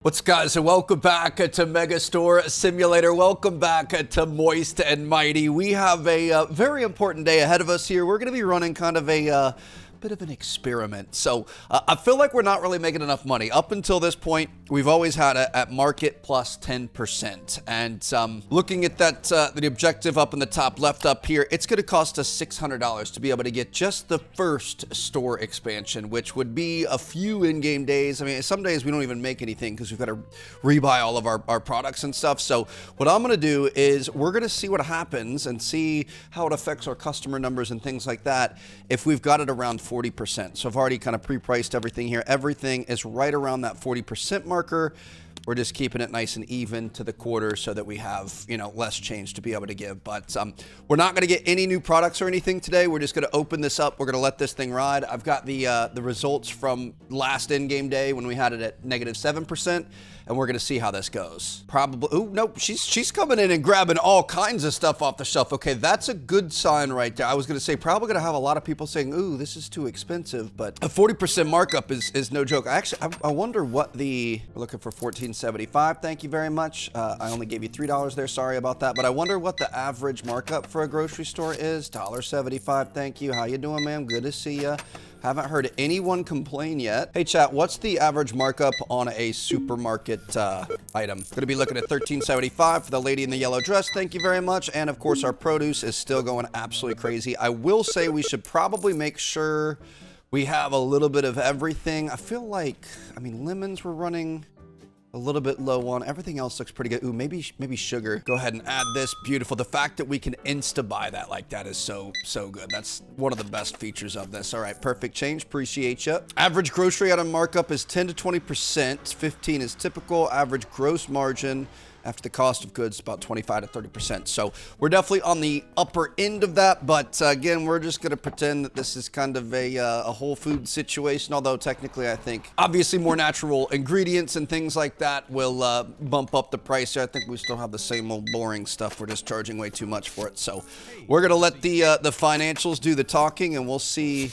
What's guys, and welcome back to Megastore Simulator. Welcome back to Moist and Mighty. We have a very important day ahead of us here. We're going to be running kind of a bit of an experiment. So I feel like we're not really making enough money. Up until this point, we've always had it at market plus 10%. And looking at that, the objective up in the top left up here, it's going to cost us $600 to be able to get just the first store expansion, which would be a few in-game days. I mean, some days we don't even make anything because we've got to rebuy all of our products and stuff. So what I'm going to do is we're going to see what happens and see how it affects our customer numbers and things like that if we've got it around 40%. So I've already kind of pre-priced everything here. Everything is right around that 40% marker. We're just keeping it nice and even to the quarter so that we have, you know, less change to be able to give. But we're not going to get any new products or anything today. We're just going to open this up. We're going to let this thing ride. I've got the results from last in-game day when we had it at -7%. And we're going to see how this goes. Probably, oh, nope, she's coming in and grabbing all kinds of stuff off the shelf. Okay, that's a good sign right there. I was going to say, probably going to have a lot of people saying, ooh, this is too expensive, but a 40% markup is no joke. I wonder what we're looking for $14.75. Thank you very much. I only gave you $3 there. Sorry about that. But I wonder what the average markup for a grocery store is. $1.75. Thank you. How you doing, ma'am? Good to see you. Haven't heard anyone complain yet. Hey chat, what's the average markup on a supermarket item? Gonna be looking at $13.75 for the lady in the yellow dress. Thank you very much. And of course, our produce is still going absolutely crazy. I will say we should probably make sure we have a little bit of everything. I feel like, I mean, lemons were running a little bit low on. Everything else looks pretty good. Ooh, maybe sugar. Go ahead and add this. Beautiful. The fact that we can insta-buy that like that is so good. That's one of the best features of this. All right, perfect change. Appreciate you. Average grocery item markup is 10 to 20%. 15 is typical. Average gross margin after the cost of goods, about 25 to 30%. So we're definitely on the upper end of that. But again, we're just going to pretend that this is kind of a Whole Food situation. Although technically, I think obviously more natural ingredients and things like that will bump up the price. I think we still have the same old boring stuff. We're just charging way too much for it. So we're going to let the financials do the talking, and we'll see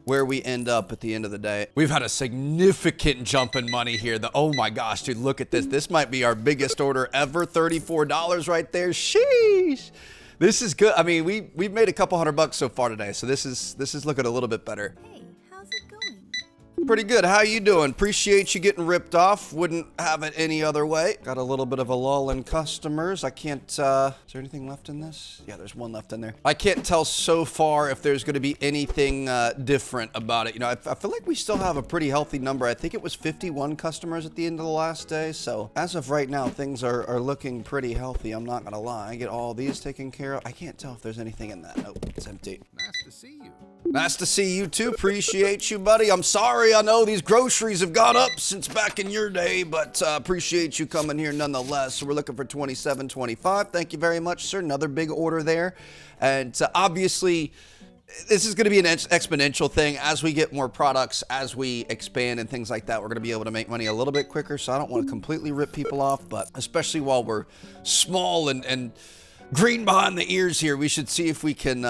where we end up at the end of the day. We've had a significant jump in money here. Oh my gosh, dude, look at this. This might be our biggest order ever. $34 right there. Sheesh. This is good. I mean, we've made a couple $100 so far today, so this is looking a little bit better. Hey, how's it going? Pretty good. How you doing? Appreciate you getting ripped off. Wouldn't have it any other way. Got a little bit of a lull in customers. I can't, is there anything left in this? Yeah, there's one left in there. I can't tell so far if there's going to be anything different about it. You know, I feel like we still have a pretty healthy number. I think it was 51 customers at the end of the last day. So as of right now, things are looking pretty healthy. I'm not going to lie. I get all these taken care of. I can't tell if there's anything in that. Nope, it's empty. Nice to see you. Nice to see you too. Appreciate you, buddy. I'm sorry. I know these groceries have gone up since back in your day, but appreciate you coming here nonetheless. So we're looking for $27.25. Thank you very much, sir. Another big order there. And obviously, this is going to be an exponential thing. As we get more products, as we expand and things like that, we're going to be able to make money a little bit quicker. So I don't want to completely rip people off, but especially while we're small and green behind the ears here, we should see if we can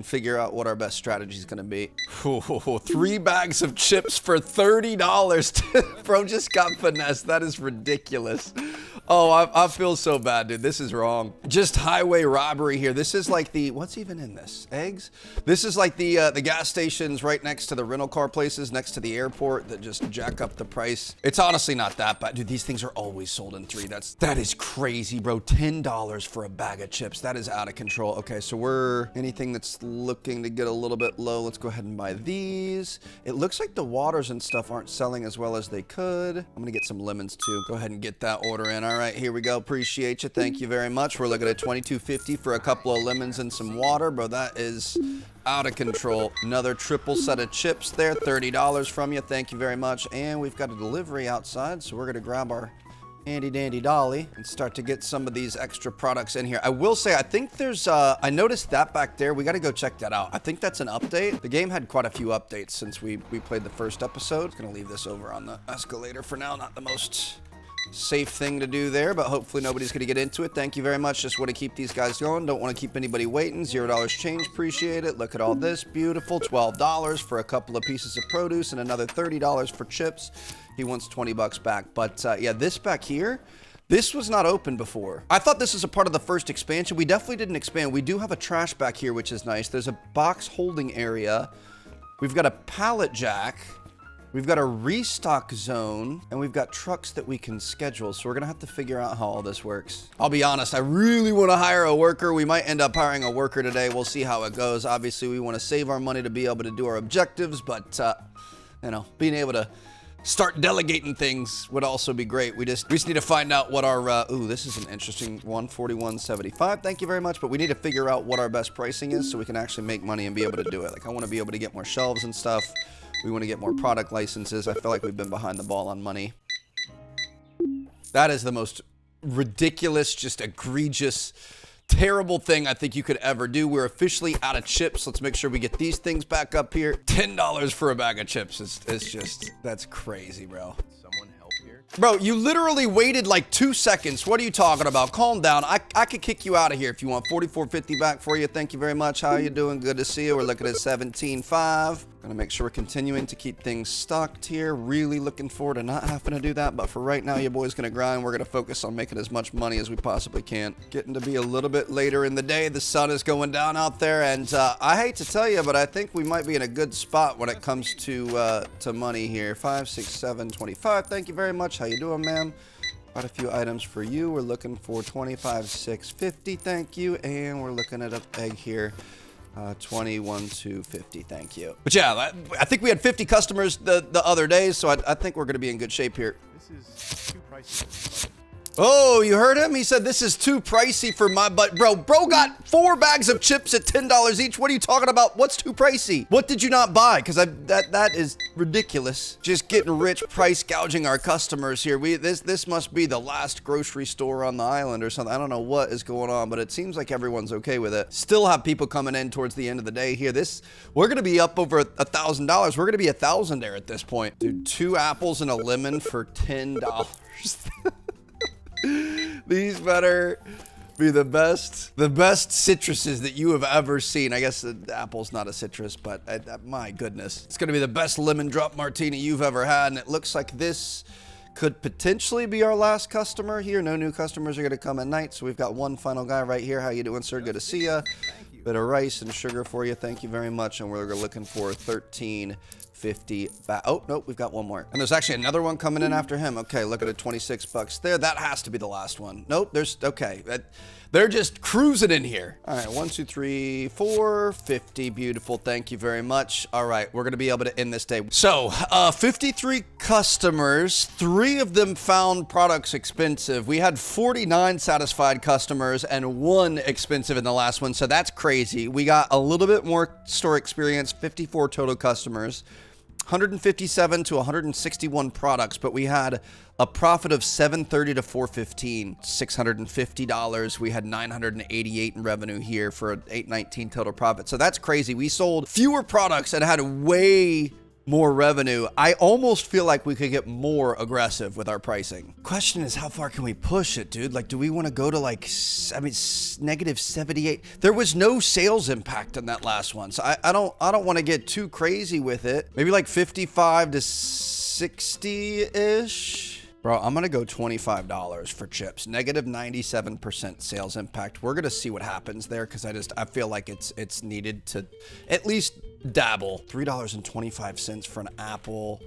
figure out what our best strategy is going to be. Ooh, 3 bags of chips for $30. Bro just got finessed. That is ridiculous. Oh, I feel so bad, dude. This is wrong. Just highway robbery here. This is like the, what's even in this? Eggs? This is like the gas stations right next to the rental car places, next to the airport that just jack up the price. It's honestly not that bad. Dude, these things are always sold in 3. That is crazy, bro. $10 for a bag of chips. That is out of control. Okay, so anything that's looking to get a little bit low, let's go ahead and buy these. It looks like the waters and stuff aren't selling as well as they could. I'm gonna get some lemons too. Go ahead and get that order in. All right, here we go. Appreciate you. Thank you very much. We're looking at $22.50 for a couple of lemons and some water. Bro, that is out of control. Another triple set of chips there. $30 from you. Thank you very much. And we've got a delivery outside, so we're gonna grab our handy dandy dolly and start to get some of these extra products in here. I will say, I think there's I noticed that back there. We got to go check that out. I think that's an update. The game had quite a few updates since we played the first episode. Gonna leave this over on the escalator for now. Not the most Safe thing to do there, but hopefully nobody's going to get into it. Thank you very much. Just want to keep these guys going. Don't want to keep anybody waiting. $0 change. Appreciate it. Look at all this. Beautiful. $12 for a couple of pieces of produce and another $30 for chips. He wants 20 bucks back. But yeah, this back here, this was not open before. I thought this was a part of the first expansion. We definitely didn't expand. We do have a trash back here, which is nice. There's a box holding area. We've got a pallet jack. We've got a restock zone, and we've got trucks that we can schedule, so we're gonna have to figure out how all this works. I'll be honest, I really wanna hire a worker. We might end up hiring a worker today. We'll see how it goes. Obviously, we wanna save our money to be able to do our objectives, but, you know, being able to start delegating things would also be great. We just need to find out what our, ooh, this is an interesting one, 41.75. Thank you very much, but we need to figure out what our best pricing is so we can actually make money and be able to do it. Like, I wanna be able to get more shelves and stuff. We want to get more product licenses. I feel like we've been behind the ball on money. That is the most ridiculous, just egregious, terrible thing I think you could ever do. We're officially out of chips. Let's make sure we get these things back up here. $10 for a bag of chips is just, that's crazy, bro. Someone help here? Bro, you literally waited like 2 seconds. What are you talking about? Calm down. I could kick you out of here if you want. $44.50 back for you. Thank you very much. How you doing? Good to see you. We're looking at 17.5. Gonna make sure we're continuing to keep things stocked here. Really looking forward to not having to do that, but for right now, your boy's gonna grind. We're gonna focus on making as much money as we possibly can. Getting to be a little bit later in the day. The sun is going down out there, and I hate to tell you, but I think we might be in a good spot when it comes to money here. 5, 6, 7, 25. Thank you very much. How you doing, ma'am? Quite a few items for you. We're looking for 25,650. Thank you, and we're looking at a egg here. 21,250. Thank you. But yeah, I think we had 50 customers the other day, so I think we're going to be in good shape here. This is too pricey. Oh, you heard him? He said this is too pricey for my butt. Bro got 4 bags of chips at $10 each. What are you talking about? What's too pricey? What did you not buy? Because that is ridiculous. Just getting rich, price gouging our customers here. This must be the last grocery store on the island or something. I don't know what is going on, but it seems like everyone's okay with it. Still have people coming in towards the end of the day here. We're gonna be up over $1,000. We're gonna be 1,000 there at this point. Dude, 2 apples and a lemon for $10. These better be the best citruses that you have ever seen. I guess the apple's not a citrus, but my goodness. It's gonna be the best lemon drop martini you've ever had, and it looks like this could potentially be our last customer here. No new customers are gonna come at night, so we've got one final guy right here. How you doing, sir? Good to see ya. Bit of rice and sugar for you. Thank you very much, and we're looking for 13.50 back. Oh, nope, we've got one more. And there's actually another one coming in after him. Okay, look at it, 26 bucks there. That has to be the last one. Nope, okay. They're just cruising in here. All right, 1, 2, 3, 4, 50. Beautiful, thank you very much. All right, we're gonna be able to end this day. So, 53 customers, 3 of them found products expensive. We had 49 satisfied customers and 1 expensive in the last one, so that's crazy. We got a little bit more store experience, 54 total customers. 157 to 161 products, but we had a profit of $730 to $415, $650. We had $988 in revenue here for an $819 total profit. So that's crazy. We sold fewer products and had way more revenue. I almost feel like we could get more aggressive with our pricing. Question is, how far can we push it, dude? Like, do we want to go to like, I mean, negative 78? There was no sales impact on that last one, so I don't want to get too crazy with it. Maybe like 55 to 60-ish. Bro, I'm gonna go $25 for chips. Negative 97% sales impact. We're gonna see what happens there, because I feel like it's needed to at least dabble. $3.25 for an apple,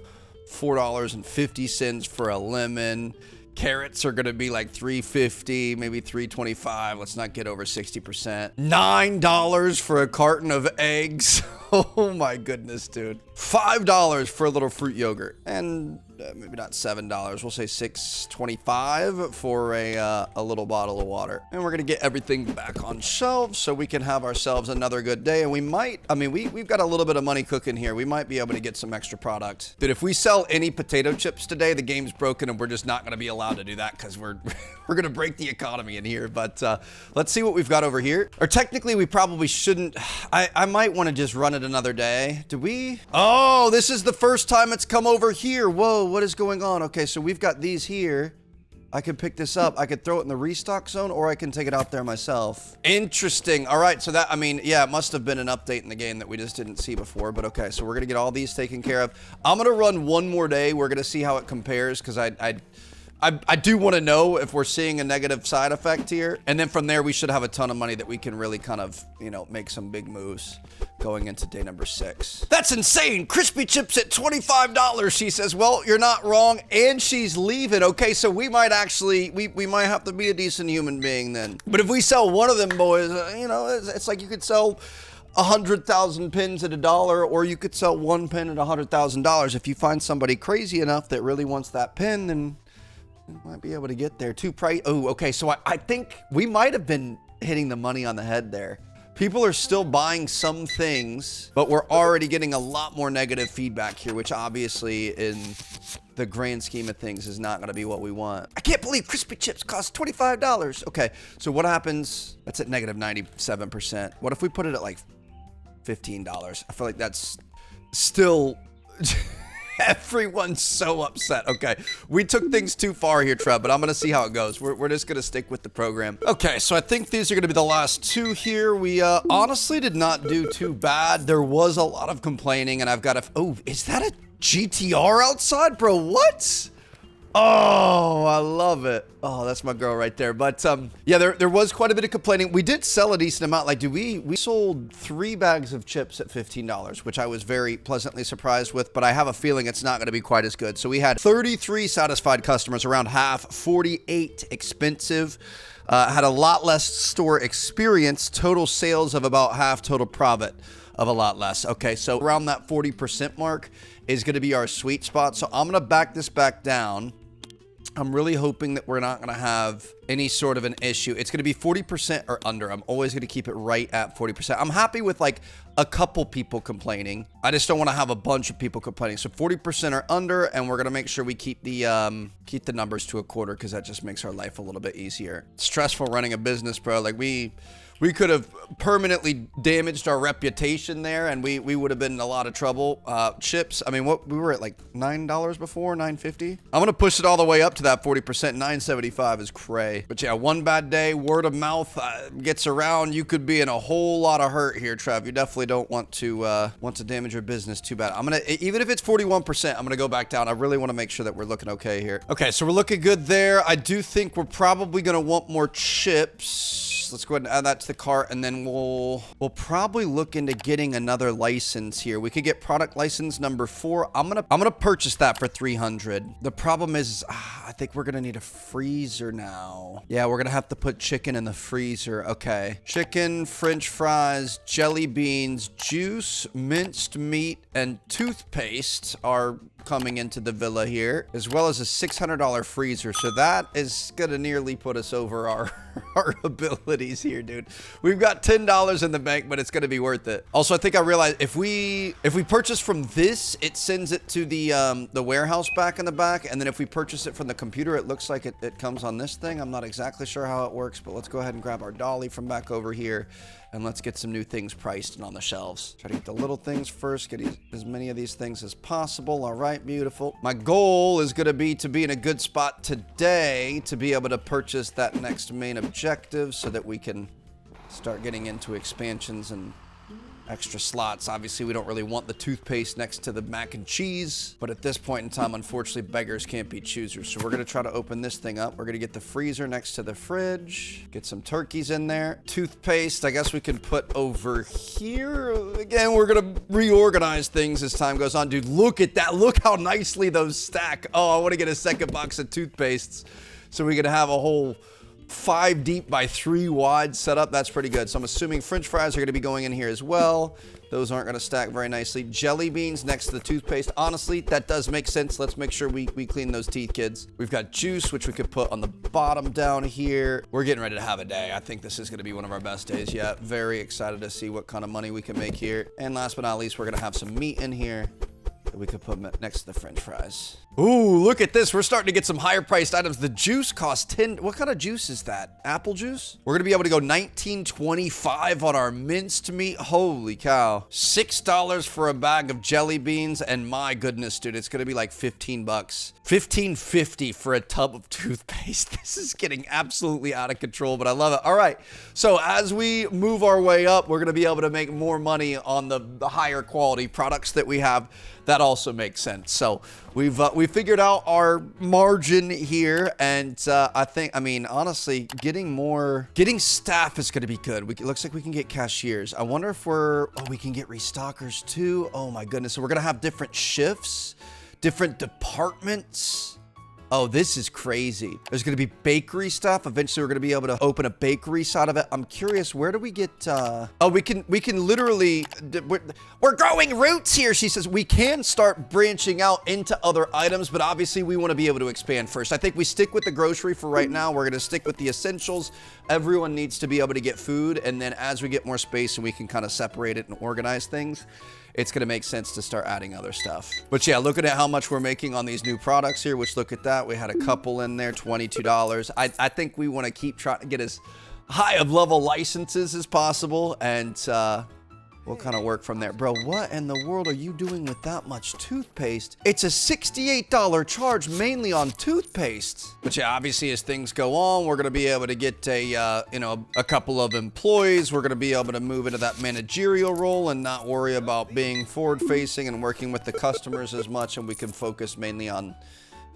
$4.50 for a lemon. Carrots are gonna be like $3.50, maybe $3.25. Let's not get over 60%. $9 for a carton of eggs. Oh my goodness, dude. $5 for a little fruit yogurt. And maybe not $7. We'll say $6.25 for a little bottle of water. And we're gonna get everything back on shelves so we can have ourselves another good day. And we might, I mean, we've got a little bit of money cooking here. We might be able to get some extra product. Dude, if we sell any potato chips today, the game's broken and we're just not gonna be allowed to do that, because we're gonna break the economy in here. But let's see what we've got over here. Or technically, we probably shouldn't. I might want to just run it another day. Do we? Oh, this is the first time it's come over here. Whoa, what is going on? Okay, so we've got these here. I could pick this up. I could throw it in the restock zone, or I can take it out there myself. Interesting. All right, so that, I mean, yeah, it must have been an update in the game that we just didn't see before, but okay, so we're gonna get all these taken care of. I'm gonna run one more day. We're gonna see how it compares, because I do want to know if we're seeing a negative side effect here. And then from there, we should have a ton of money that we can really kind of, you know, make some big moves going into day number 6. That's insane. Crispy chips at $25. She says, well, you're not wrong. And she's leaving. Okay, so we might actually, we might have to be a decent human being then. But if we sell one of them boys, you know, it's like you could sell 100,000 pins at $1, or you could sell one pin at $100,000. If you find somebody crazy enough that really wants that pin, then might be able to get there. Oh, okay. So I think we might have been hitting the money on the head there. People are still buying some things, but we're already getting a lot more negative feedback here, which obviously in the grand scheme of things is not going to be what we want. I can't believe crispy chips cost $25. Okay. So what happens? That's at negative 97%. What if we put it at like $15? I feel like that's still... Everyone's so upset. Okay, we took things too far here, Trev, but I'm going to see how it goes. We're just going to stick with the program. Okay, so I think these are going to be the last 2 here. We honestly did not do too bad. There was a lot of complaining, and I've got a... Oh, is that a GTR outside? Bro, what? Oh, I love it. Oh, that's my girl right there. But yeah, there was quite a bit of complaining. We did sell a decent amount. Like, we sold 3 bags of chips at $15, which I was very pleasantly surprised with, but I have a feeling it's not going to be quite as good. So we had 33 satisfied customers, around half, 48 expensive. Had a lot less store experience, total sales of about half, total profit of a lot less. Okay, so around that 40% mark is going to be our sweet spot. So I'm going to back this back down. I'm really hoping that we're not going to have any sort of an issue. It's going to be 40% or under. I'm always going to keep it right at 40%. I'm happy with like a couple people complaining. I just don't want to have a bunch of people complaining. So 40% or under, and we're going to make sure we keep the numbers to a quarter, because that just makes our life a little bit easier. It's stressful running a business, bro. Like we could have permanently damaged our reputation there, and we would have been in a lot of trouble. Chips, I mean, what we were at like $9 before, $9.50. I'm gonna push it all the way up to that 40%. $9.75 is cray. But yeah, one bad day, word of mouth gets around. You could be in a whole lot of hurt here, Trev. You definitely don't want to damage your business too bad. I'm gonna, even if it's 41%, I'm gonna go back down. I really want to make sure that we're looking okay here. Okay, so we're looking good there. I do think we're probably gonna want more chips. Let's go ahead and add that to the cart, and then we'll probably look into getting another license here. We could get product license number 4. I'm gonna purchase that for 300. The problem is, I think we're gonna need a freezer now. Yeah, we're gonna have to put chicken in the freezer. Okay, chicken, French fries, jelly beans, juice, minced meat, and toothpaste are coming into the villa here, as well as a $600 freezer. So that is gonna nearly put us over our abilities here, dude. We've got $10 in the bank, but it's gonna be worth it. Also, I think I realized if we purchase from this, it sends it to the warehouse back in the back, and then if we purchase it from the computer, it looks like it comes on this thing. I'm not exactly sure how it works, but let's go ahead and grab our dolly from back over here, and let's get some new things priced and on the shelves. Try to get the little things first, get as many of these things as possible. All right, beautiful. My goal is gonna be to be in a good spot today to be able to purchase that next main objective, so that we can start getting into expansions and extra slots. Obviously, we don't really want the toothpaste next to the mac and cheese, but at this point in time, unfortunately, beggars can't be choosers. So we're gonna try to open this thing up. We're gonna get the freezer next to the fridge, get some turkeys in there. Toothpaste, I guess we can put over here. Again, we're gonna reorganize things as time goes on. Dude, look at that. Look how nicely those stack. Oh, I wanna get a second box of toothpastes so we can have a whole 5 deep by 3 wide setup. That's pretty good. So I'm assuming French fries are going to be going in here as well. Those aren't going to stack very nicely. Jelly beans next to the toothpaste. Honestly, that does make sense. Let's make sure we clean those teeth, kids. We've got juice, which we could put on the bottom down here. We're getting ready to have a day. I think this is going to be one of our best days yet. Very excited to see what kind of money we can make here. And last but not least, we're going to have some meat in here that we could put next to the French fries. Ooh, look at this. We're starting to get some higher priced items. The juice costs 10. What kind of juice is that? Apple juice? We're going to be able to go $19.25 on our minced meat. Holy cow. $6 for a bag of jelly beans. And my goodness, dude, it's going to be like 15 bucks. $15.50 for a tub of toothpaste. This is getting absolutely out of control, but I love it. All right. So as we move our way up, we're going to be able to make more money on the higher quality products that we have. That also makes sense. So we figured out our margin here, and I mean, honestly, getting staff is going to be good. It looks like we can get cashiers. I wonder if we can get restockers too. Oh my goodness. So we're going to have different shifts, different departments. Oh, this is crazy. There's going to be bakery stuff. Eventually, we're going to be able to open a bakery side of it. I'm curious, where do we get... Oh, we can literally... We're growing roots here, she says. We can start branching out into other items, but obviously, we want to be able to expand first. I think we stick with the grocery for right now. We're going to stick with the essentials. Everyone needs to be able to get food, and then as we get more space and we can kind of separate it and organize things, it's going to make sense to start adding other stuff. But yeah, looking at how much we're making on these new products here, which look at that. We had a couple in there, $22. I think we want to keep trying to get as high of level licenses as possible, and we'll kind of work from there. Bro, what in the world are you doing with that much toothpaste? It's a $68 charge mainly on toothpaste. But yeah, obviously as things go on, we're going to be able to get a couple of employees. We're going to be able to move into that managerial role and not worry about being forward facing and working with the customers as much. And we can focus mainly on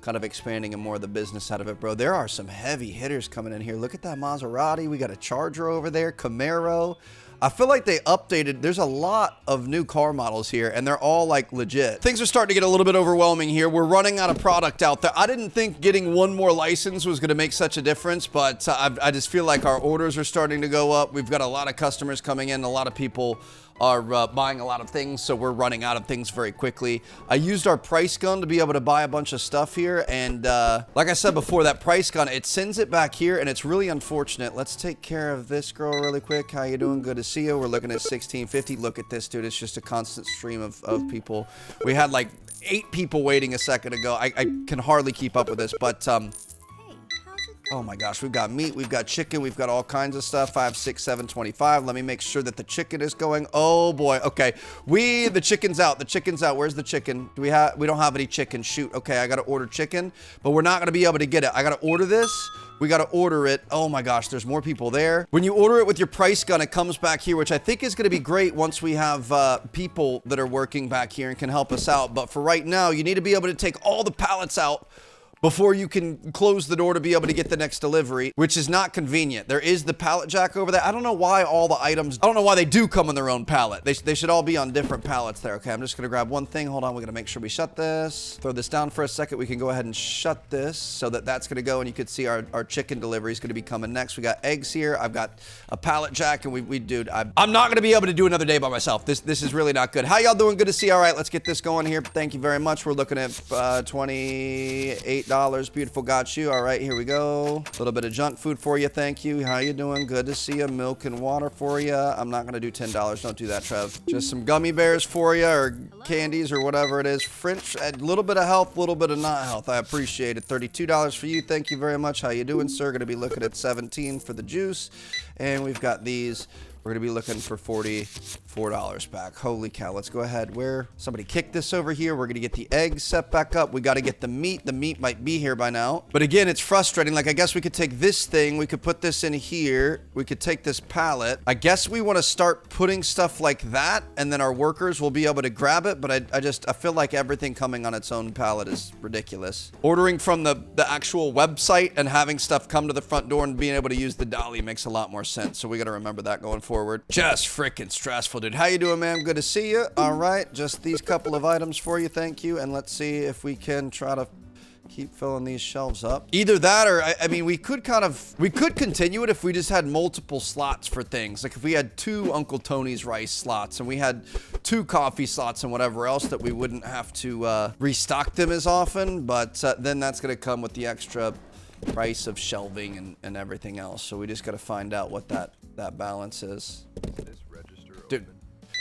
kind of expanding and more of the business out of it, bro. There are some heavy hitters coming in here. Look at that Maserati. We got a Charger over there, Camaro. I feel like they updated. There's a lot of new car models here, and they're all like legit. Things are starting to get a little bit overwhelming here. We're running out of product out there. I didn't think getting one more license was going to make such a difference, but I just feel like our orders are starting to go up. We've got a lot of customers coming in. A lot of people are buying a lot of things, so we're running out of things very quickly. I used our price gun to be able to buy a bunch of stuff here, and like I said before, that price gun, it sends it back here, and it's really unfortunate. Let's take care of this girl really quick. How you doing? Good to see you. We're looking at $16.50. Look at this, dude. It's just a constant stream of people. We had like 8 people waiting a second ago. I can hardly keep up with this, but oh my gosh, we've got meat, we've got chicken, we've got all kinds of stuff. 5, 6, 7, 25. Let me make sure that the chicken is going. Oh boy. Okay. The chicken's out. The chicken's out. Where's the chicken? We don't have any chicken. Shoot. Okay. I got to order chicken, but we're not going to be able to get it. I got to order this. We got to order it. Oh my gosh, there's more people there. When you order it with your price gun, it comes back here, which I think is going to be great once we have people that are working back here and can help us out. But for right now, you need to be able to take all the pallets out before you can close the door to be able to get the next delivery, which is not convenient. There is the pallet jack over there. I don't know why all the items, I don't know why they do come on their own pallet. They should all be on different pallets there. Okay, I'm just gonna grab one thing. Hold on, we're gonna make sure we shut this. Throw this down for a second. We can go ahead and shut this so that that's gonna go, and you could see our chicken delivery is gonna be coming next. We got eggs here. I've got a pallet jack, and dude, I'm not gonna be able to do another day by myself. This is really not good. How y'all doing? Good to see you. All right, let's get this going here. Thank you very much. We're looking at $28. Beautiful, got you. All right, here we go. A little bit of junk food for you. Thank you. How you doing? Good to see you. Milk and water for you. I'm not gonna do $10. Don't do that, Trev. Just some gummy bears for you, or candies, or whatever it is. French, a little bit of health, a little bit of not health. I appreciate it. $32 for you. Thank you very much. How you doing, sir? Gonna be looking at 17 for the juice, and we've got these. We're gonna be looking for $44 back. Holy cow, let's go ahead. Somebody kick this over here. We're gonna get the eggs set back up. We gotta get the meat. The meat might be here by now. But again, it's frustrating. Like, I guess we could take this thing. We could put this in here. We could take this pallet. I guess we wanna start putting stuff like that, and then our workers will be able to grab it. But I feel like everything coming on its own pallet is ridiculous. Ordering from the actual website and having stuff come to the front door and being able to use the dolly makes a lot more sense. So we gotta remember that going forward. Just freaking stressful, dude. How you doing, man? Good to see you. All right, just these couple of items for you. Thank you. And let's see if we can try to keep filling these shelves up. Either that, or I mean, we could continue it if we just had multiple slots for things. Like if we had 2 Uncle Tony's rice slots and we had 2 coffee slots and whatever else, that we wouldn't have to restock them as often. But then that's going to come with the extra price of shelving and everything else. So we just got to find out what that balance is. This register Dude, open?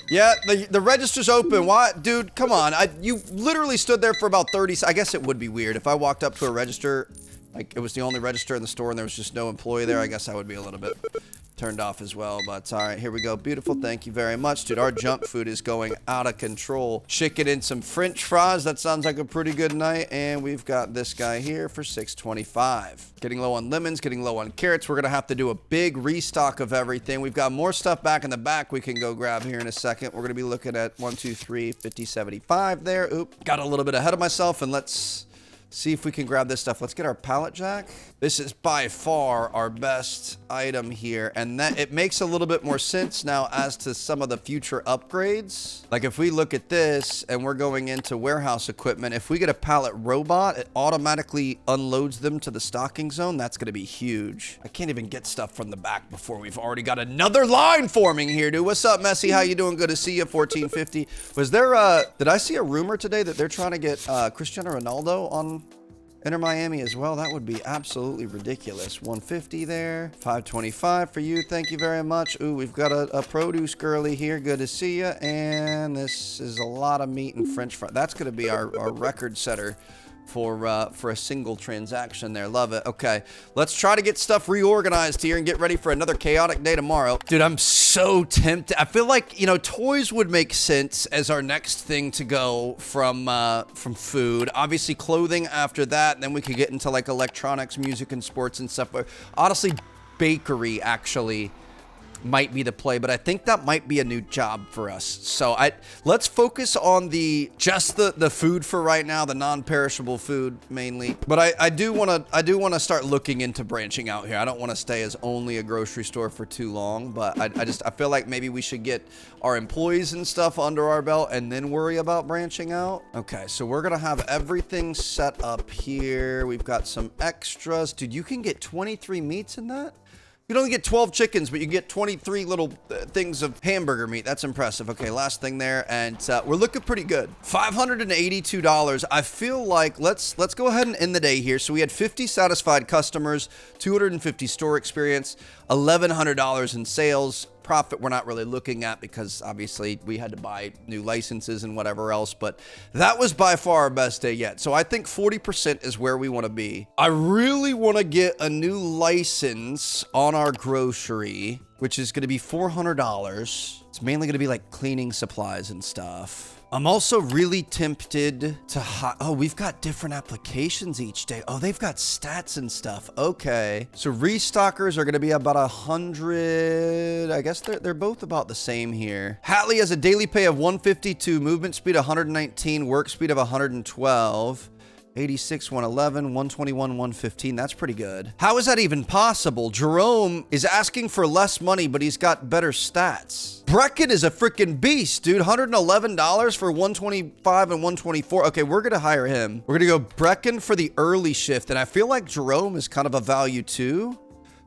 Yeah, the register's open. Why? Dude, come on. You literally stood there for about 30 seconds. I guess it would be weird if I walked up to a register, like it was the only register in the store and there was just no employee there. I guess I would be a little bit turned off as well, but all right, here we go. Beautiful. Thank you very much, dude. Our junk food is going out of control. Chicken and some French fries. That sounds like a pretty good night. And we've got this guy here for $6.25. Getting low on lemons, getting low on carrots. We're gonna have to do a big restock of everything. We've got more stuff back in the back we can go grab here in a second. We're gonna be looking at 1, 2, 3, 50, 75 there. Oop, got a little bit ahead of myself, and let's see if we can grab this stuff. Let's get our pallet jack. This is by far our best item here, and that it makes a little bit more sense now as to some of the future upgrades. Like if we look at this and we're going into warehouse equipment, if we get a pallet robot, it automatically unloads them to the stocking zone. That's going to be huge. I can't even get stuff from the back before we've already got another line forming here, dude. What's up, Messi? How you doing? Good to see you. 1450. Was there did I see a rumor today that they're trying to get Cristiano Ronaldo on Inter Miami as well? That would be absolutely ridiculous. 150 there. 525 for you. Thank you very much. Ooh, we've got a produce girly here. Good to see you. And this is a lot of meat and French fries. That's going to be our record setter for a single transaction there. Love it. Okay, let's try to get stuff reorganized here and get ready for another chaotic day tomorrow. Dude, I'm so tempted. I feel like, you know, toys would make sense as our next thing to go from food. Obviously clothing after that, and then we could get into like electronics, music, and sports and stuff. But honestly, bakery actually might be the play, but I think that might be a new job for us. So let's focus on just the food for right now, the non-perishable food mainly. But I do want to start looking into branching out here. I don't want to stay as only a grocery store for too long, but I feel like maybe we should get our employees and stuff under our belt and then worry about branching out. Okay, so we're gonna have everything set up here. We've got some extras. Dude, you can get 23 meats in that? You can only get 12 chickens, but you get 23 little things of hamburger meat. That's impressive. Okay, last thing there, and we're looking pretty good. $582. I feel like let's go ahead and end the day here. So we had 50 satisfied customers, 250 store experience, $1,100 in sales. Profit we're not really looking at because obviously we had to buy new licenses and whatever else, but that was by far our best day yet. So I think 40% is where we want to be. I really want to get a new license on our grocery, which is going to be $400. It's mainly going to be like cleaning supplies and stuff. I'm also really tempted to oh, we've got different applications each day. Oh, they've got stats and stuff. Okay. So restockers are going to be about 100. I guess they're both about the same here. Hatley has a daily pay of 152, movement speed 119, work speed of 112. 86, 111, 121, 115. That's pretty good. How is that even possible? Jerome is asking for less money, but he's got better stats. Brecken is a freaking beast, dude. $111 for 125 and 124. Okay, we're going to hire him. We're going to go Brecken for the early shift, and I feel like Jerome is kind of a value too.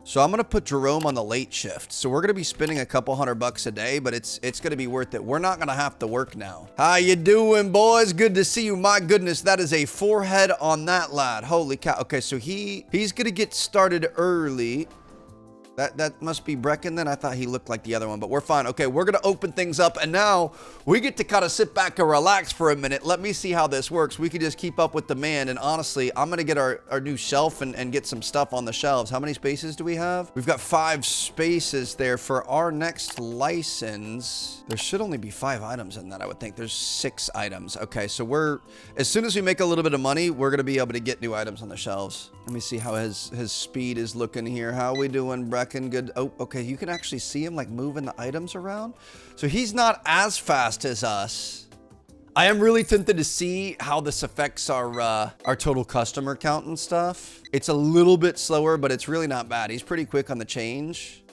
So I'm going to put Jerome on the late shift. So we're going to be spending a couple $100 a day, but it's going to be worth it. We're not going to have to work now. How you doing, boys? Good to see you. My goodness, that is a forehead on that lad. Holy cow. Okay, so he's going to get started early. That must be Brecken then. I thought he looked like the other one, but we're fine. Okay, we're going to open things up, and now we get to kind of sit back and relax for a minute. Let me see how this works. We could just keep up with demand, and honestly, I'm going to get our new shelf and get some stuff on the shelves. How many spaces do we have? We've got 5 spaces there for our next license. There should only be 5 items in that, I would think. There's 6 items. Okay, so as soon as we make a little bit of money, we're going to be able to get new items on the shelves. Let me see how his speed is looking here. How we doing, Brecken? Good. Oh, okay. You can actually see him like moving the items around. So he's not as fast as us. I am really tempted to see how this affects our total customer count and stuff. It's a little bit slower, but it's really not bad. He's pretty quick on the change.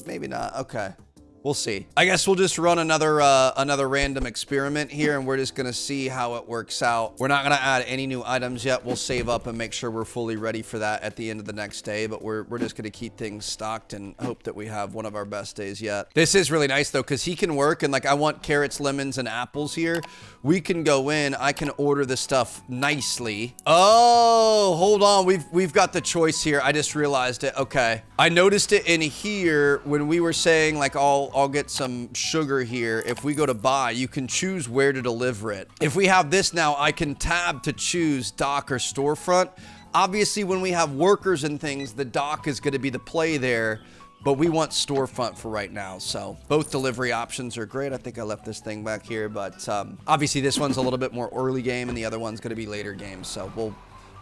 Maybe not. Okay. We'll see. I guess we'll just run another random experiment here, and we're just gonna see how it works out. We're not gonna add any new items yet. We'll save up and make sure we're fully ready for that at the end of the next day, but we're just gonna keep things stocked and hope that we have one of our best days yet. This is really nice though, because he can work, and like I want carrots, lemons, and apples here. We can go in, I can order the stuff nicely. Oh, hold on. We've got the choice here. I just realized it. Okay. I noticed it in here when we were saying like all I'll get some sugar here. If we go to buy, you can choose where to deliver it. If we have this now, I can tab to choose dock or storefront. Obviously, when we have workers and things, the dock is going to be the play there, but we want storefront for right now. So both delivery options are great. I think I left this thing back here, but obviously this one's a little bit more early game and the other one's going to be later game. So we'll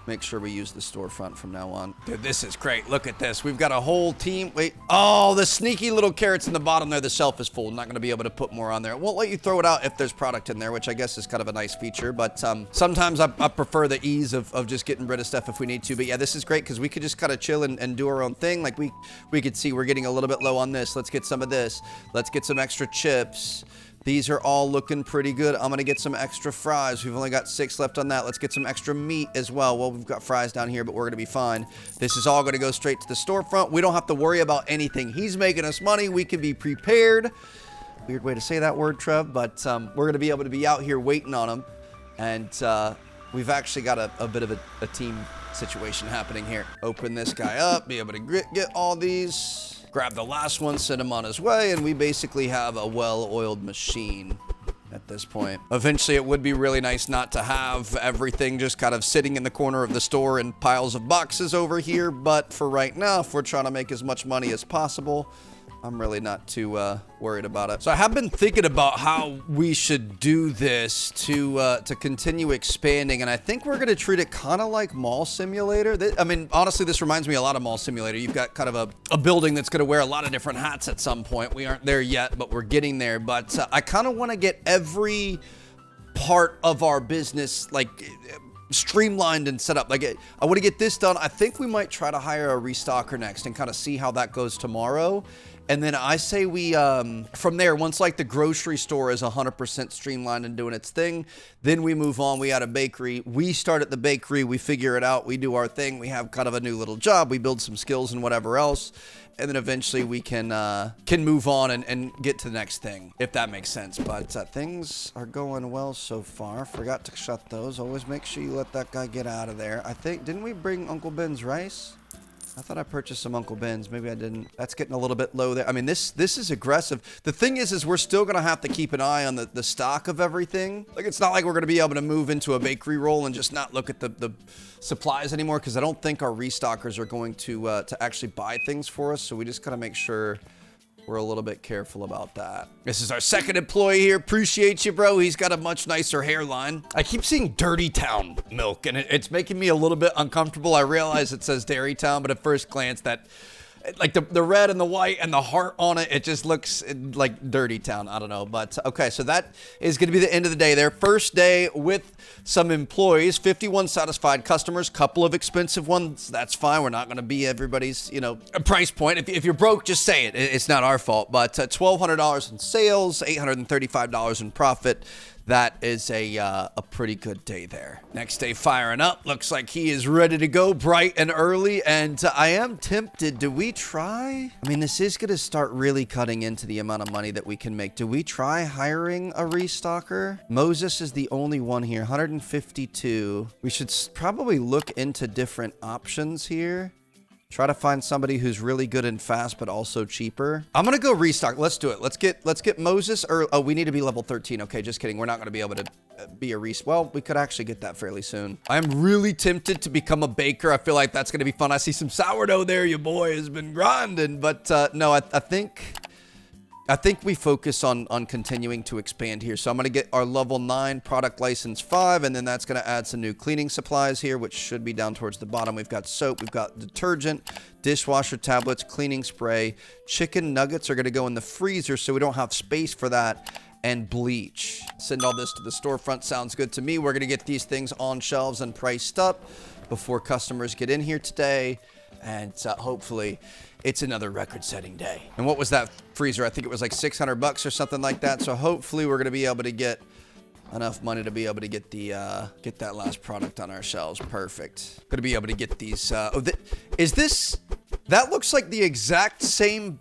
make sure we use the storefront from now on. Dude, this is great. Look at this. We've got a whole team. Wait. Oh, the sneaky little carrots in the bottom there. The shelf is full. Not going to be able to put more on there. It won't let you throw it out if there's product in there, which I guess is kind of a nice feature. But sometimes I prefer the ease of just getting rid of stuff if we need to. But yeah, this is great because we could just kind of chill and do our own thing. Like we could see we're getting a little bit low on this. Let's get some of this. Let's get some extra chips. These are all looking pretty good. I'm going to get some extra fries. We've only got 6 left on that. Let's get some extra meat as well. Well, we've got fries down here, but we're going to be fine. This is all going to go straight to the storefront. We don't have to worry about anything. He's making us money. We can be prepared. Weird way to say that word, Trev, but we're going to be able to be out here waiting on him. And we've actually got a bit of a team situation happening here. Open this guy up, be able to get all these. Grab the last one, send him on his way, and we basically have a well-oiled machine at this point. Eventually, it would be really nice not to have everything just kind of sitting in the corner of the store in piles of boxes over here, but for right now, if we're trying to make as much money as possible, I'm really not too worried about it. So I have been thinking about how we should do this to continue expanding, and I think we're gonna treat it kind of like Mall Simulator. I mean, honestly, this reminds me a lot of Mall Simulator. You've got kind of a building that's gonna wear a lot of different hats at some point. We aren't there yet, but we're getting there. But I kind of want to get every part of our business like streamlined and set up. Like I want to get this done. I think we might try to hire a restocker next and kind of see how that goes tomorrow. And then I say we, from there, once like the grocery store is 100% streamlined and doing its thing, then we move on. We add a bakery. We start at the bakery. We figure it out. We do our thing. We have kind of a new little job. We build some skills and whatever else. And then eventually we can move on and get to the next thing, if that makes sense. But things are going well so far. Forgot to shut those. Always make sure you let that guy get out of there. I think, didn't we bring Uncle Ben's rice? I thought I purchased some Uncle Ben's. Maybe I didn't. That's getting a little bit low there. I mean, this is aggressive. The thing is we're still going to have to keep an eye on the stock of everything. Like, it's not like we're going to be able to move into a bakery roll and just not look at the supplies anymore, because I don't think our restockers are going to actually buy things for us. So we just got to make sure we're a little bit careful about that. This is our second employee here. Appreciate you, bro. He's got a much nicer hairline. I keep seeing Dirty Town milk, and it's making me a little bit uncomfortable. I realize it says Dairy Town, but at first glance, that like the red and the white and the heart on it, it just looks like Dirty Town. I don't know, but okay. So that is going to be the end of the day there. First day with some employees, 51 satisfied customers, couple of expensive ones. That's fine. We're not going to be everybody's, price point. If you're broke, just say it. It's not our fault. But $1,200 in sales, $835 in profit. That is a pretty good day there. Next day firing up. Looks like he is ready to go bright and early. And I am tempted. Do we try? I mean, this is going to start really cutting into the amount of money that we can make. Do we try hiring a restocker? Moses is the only one here. 152. We should probably look into different options here. Try to find somebody who's really good and fast, but also cheaper. I'm gonna go restock. Let's do it. Let's get Moses. Or oh, we need to be level 13. Okay, just kidding. We're not gonna be able to be a well, we could actually get that fairly soon. I'm really tempted to become a baker. I feel like that's gonna be fun. I see some sourdough there. Your boy has been grinding, but no, I think we focus on continuing to expand here. So I'm going to get our level 9 product license 5, and then that's going to add some new cleaning supplies here, which should be down towards the bottom. We've got soap, we've got detergent, dishwasher tablets, cleaning spray. Chicken nuggets are going to go in the freezer, so we don't have space for that. And bleach. Send all this to the storefront. Sounds good to me. We're going to get these things on shelves and priced up before customers get in here today. And hopefully it's another record-setting day. And what was that freezer? I think it was like $600 or something like that. So hopefully we're going to be able to get enough money to be able to get get that last product on our shelves. Perfect. Going to be able to get these. Is this? That looks like the exact same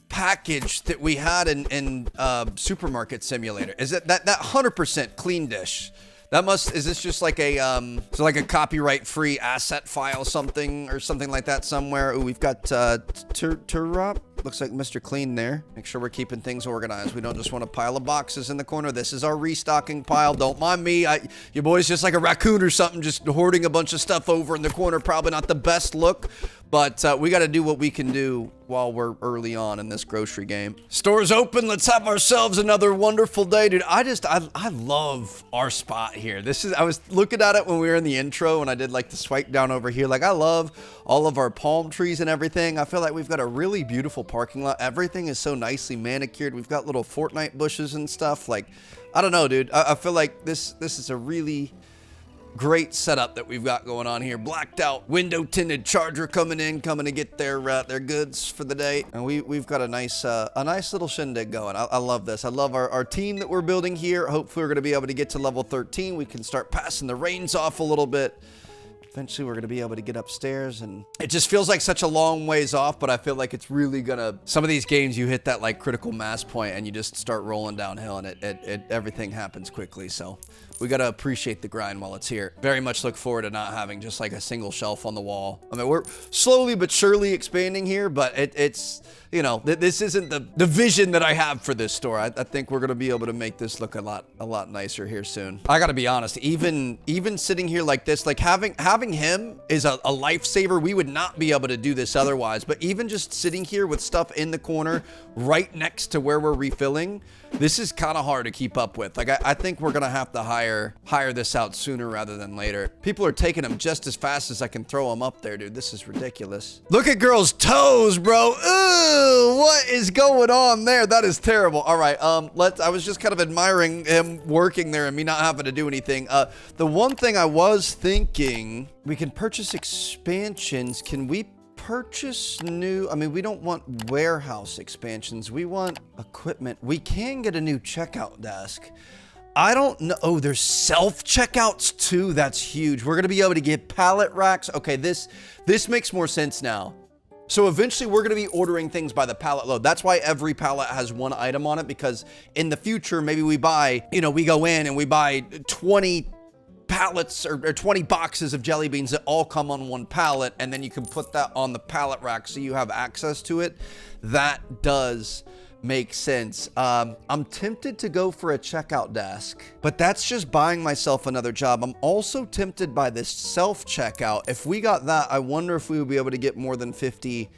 package that we had in Supermarket Simulator. Is it that 100% clean dish? Is this just like a copyright free asset file something or something like that somewhere? Ooh, we've got Turop. looks like Mr. Clean there. Make sure we're keeping things organized. We don't just want a pile of boxes in the corner. This is our restocking pile. Don't mind me. Your boy's just like a raccoon or something, just hoarding a bunch of stuff over in the corner. Probably not the best look, but we got to do what we can do while we're early on in this grocery game. Store's open. Let's have ourselves another wonderful day, dude. I love our spot here. I was looking at it when we were in the intro and I did like the swipe down over here. Like I love all of our palm trees and everything. I feel like we've got a really beautiful parking lot. Everything is so nicely manicured. We've got little Fortnite bushes and stuff. Like, I don't know, dude. I feel like this is a really great setup that we've got going on here. Blacked out, window tinted charger coming to get their goods for the day. And we've got a nice little shindig going. I love this. I love our team that we're building here. Hopefully we're going to be able to get to level 13. We can start passing the reins off a little bit. Eventually, we're going to be able to get upstairs, and it just feels like such a long ways off, but I feel like it's really going to... Some of these games, you hit that, like, critical mass point, and you just start rolling downhill, and everything happens quickly, so we got to appreciate the grind while it's here. Very much look forward to not having just, like, a single shelf on the wall. I mean, we're slowly but surely expanding here, but it's... You know, this isn't the vision that I have for this store. I think we're going to be able to make this look a lot nicer here soon. I got to be honest, even sitting here like this, like having him is a lifesaver. We would not be able to do this otherwise, but even just sitting here with stuff in the corner right next to where we're refilling, this is kind of hard to keep up with. Like, I think we're going to have to hire this out sooner rather than later. People are taking them just as fast as I can throw them up there, dude. This is ridiculous. Look at girl's toes, bro. Ooh, what is going on there? That is terrible. All right, I was just kind of admiring him working there and me not having to do anything. The one thing I was thinking, we can purchase expansions. Can we purchase new? I mean, we don't want warehouse expansions. We want equipment. We can get a new checkout desk. I don't know. Oh, there's self-checkouts too. That's huge. We're going to be able to get pallet racks. Okay, this makes more sense now. So eventually we're going to be ordering things by the pallet load. That's why every pallet has one item on it, because in the future, maybe we buy, we go in and we buy 20 pallets or 20 boxes of jelly beans that all come on one pallet, and then you can put that on the pallet rack so you have access to it. That does make sense. I'm tempted to go for a checkout desk, but that's just buying myself another job. I'm also tempted by this self-checkout. If we got that, I wonder if we would be able to get more than 50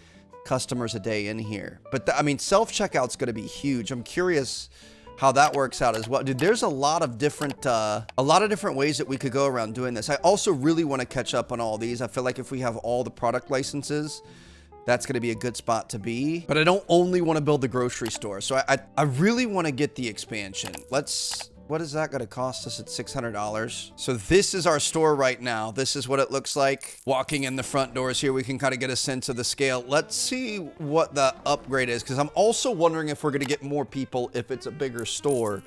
customers a day in here. But I mean, self-checkout's going to be huge. I'm curious how that works out as well. Dude, there's a lot of different ways that we could go around doing this. I also really want to catch up on all these. I feel like if we have all the product licenses, that's going to be a good spot to be. But I don't only want to build the grocery store. So I really want to get the expansion. What is that going to cost us at $600? So this is our store right now. This is what it looks like. Walking in the front doors here, we can kind of get a sense of the scale. Let's see what the upgrade is, because I'm also wondering if we're going to get more people if it's a bigger store.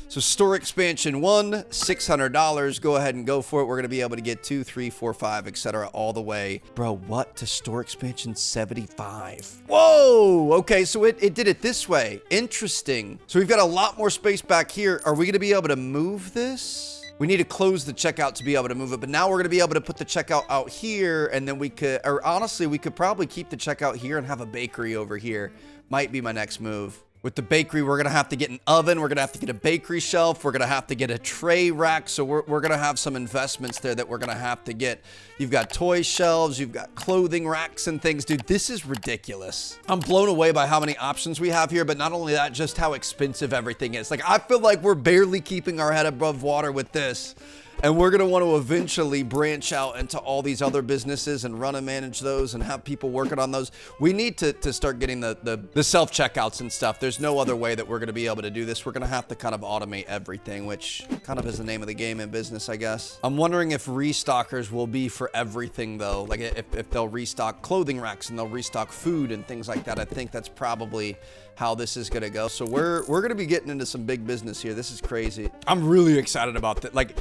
So store expansion 1, $600. Go ahead and go for it. We're going to be able to get 2, 3, 4, 5, etc. all the way. Bro, what? To store expansion 75. Whoa! Okay, so it did it this way. Interesting. So we've got a lot more space back here. Are we going to be able to move this? We need to close the checkout to be able to move it, but now we're going to be able to put the checkout out here, and then we could, or honestly, we could probably keep the checkout here and have a bakery over here. Might be my next move. With the bakery, we're going to have to get an oven. We're going to have to get a bakery shelf. We're going to have to get a tray rack. So we're going to have some investments there that we're going to have to get. You've got toy shelves. You've got clothing racks and things. Dude, this is ridiculous. I'm blown away by how many options we have here, but not only that, just how expensive everything is. Like, I feel like we're barely keeping our head above water with this. And we're going to want to eventually branch out into all these other businesses and run and manage those and have people working on those. We need to start getting the self-checkouts and stuff. There's no other way that we're going to be able to do this. We're going to have to kind of automate everything, which kind of is the name of the game in business, I guess. I'm wondering if restockers will be for everything, though. Like, if they'll restock clothing racks and they'll restock food and things like that. I think that's probably how this is going to go. So we're going to be getting into some big business here. This is crazy. I'm really excited about that. Like,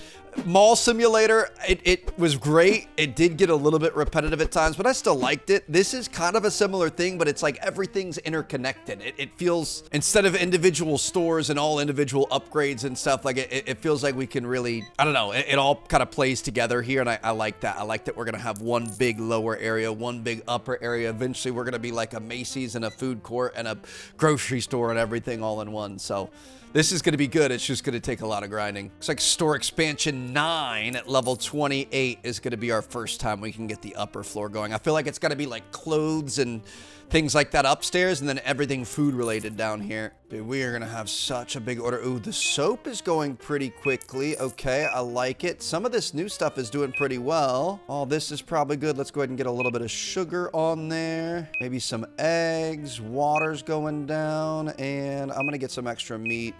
Mall Simulator, it was great. It did get a little bit repetitive at times, but I still liked it. This is kind of a similar thing, but it's like everything's interconnected. It feels, instead of individual stores and all individual upgrades and stuff, like it feels like we can really, I don't know, it all kind of plays together here, and I like that. I like that we're gonna have one big lower area, one big upper area. Eventually, we're gonna be like a Macy's and a food court and a grocery store and everything all in one. So this is going to be good. It's just going to take a lot of grinding. Looks like store expansion 9 at level 28 is going to be our first time we can get the upper floor going. I feel like it's got to be like clothes and things like that upstairs, and then everything food related down here. Dude, we are going to have such a big order. Ooh, the soap is going pretty quickly. Okay, I like it. Some of this new stuff is doing pretty well. Oh, this is probably good. Let's go ahead and get a little bit of sugar on there. Maybe some eggs. Water's going down, and I'm going to get some extra meat.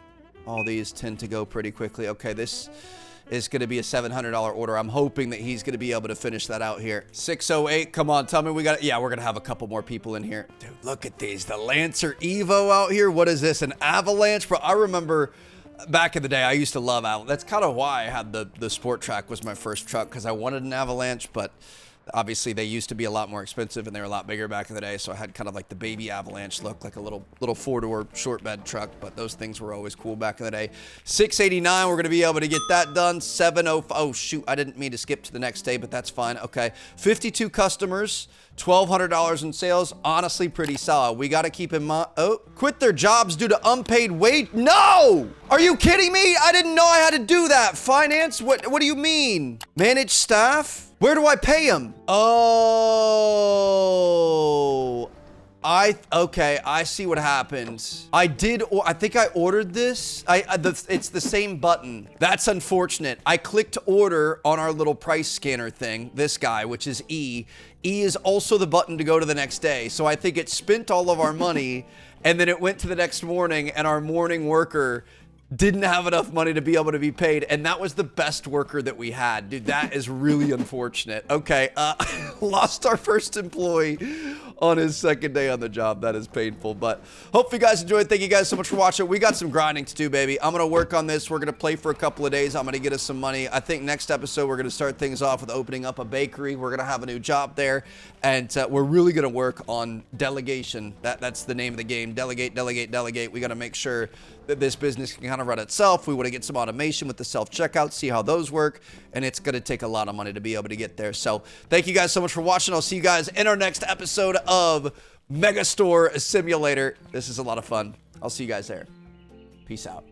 All these tend to go pretty quickly. Okay, this is going to be a $700 order. I'm hoping that he's going to be able to finish that out here. 608, come on, tell me we got it. Yeah, we're going to have a couple more people in here. Dude, look at these. The Lancer Evo out here. What is this, an Avalanche? Bro, I remember back in the day, I used to love Avalanche. That's kind of why I had the Sport Track was my first truck, because I wanted an Avalanche, but obviously they used to be a lot more expensive and they were a lot bigger back in the day, so I had kind of like the baby Avalanche look, like a little 4-door short bed truck, but those things were always cool back in the day. 689, we're going to be able to get that done. 705, oh shoot, I didn't mean to skip to the next day, but that's fine. Okay, 52 customers, $1,200 in sales. Honestly, pretty solid. We got to keep in mind, oh, quit their jobs due to unpaid wage. No! Are you kidding me? I didn't know I had to do that. Finance? What do you mean? Manage staff? Where do I pay them? Oh, okay, I see what happened. I think I ordered this. It's the same button. That's unfortunate. I clicked order on our little price scanner thing, this guy, which is E. E is also the button to go to the next day. So I think it spent all of our money, and then it went to the next morning, and our morning worker didn't have enough money to be able to be paid, and that was the best worker that we had. Dude, that is really unfortunate. Okay, lost our first employee on his second day on the job. That is painful, but hope you guys enjoyed. Thank you guys so much for watching. We got some grinding to do, baby. I'm gonna work on this. We're gonna play for a couple of days. I'm gonna get us some money. I think next episode we're gonna start things off with opening up a bakery. We're gonna have a new job there, and we're really gonna work on delegation. That's the name of the game. Delegate, delegate, delegate. We gotta make sure that this business can kind of run itself. We want to get some automation with the self-checkout, see how those work, and it's going to take a lot of money to be able to get there. So thank you guys so much for watching. I'll see you guys in our next episode of Megastore Simulator. This is a lot of fun. I'll see you guys there. Peace out.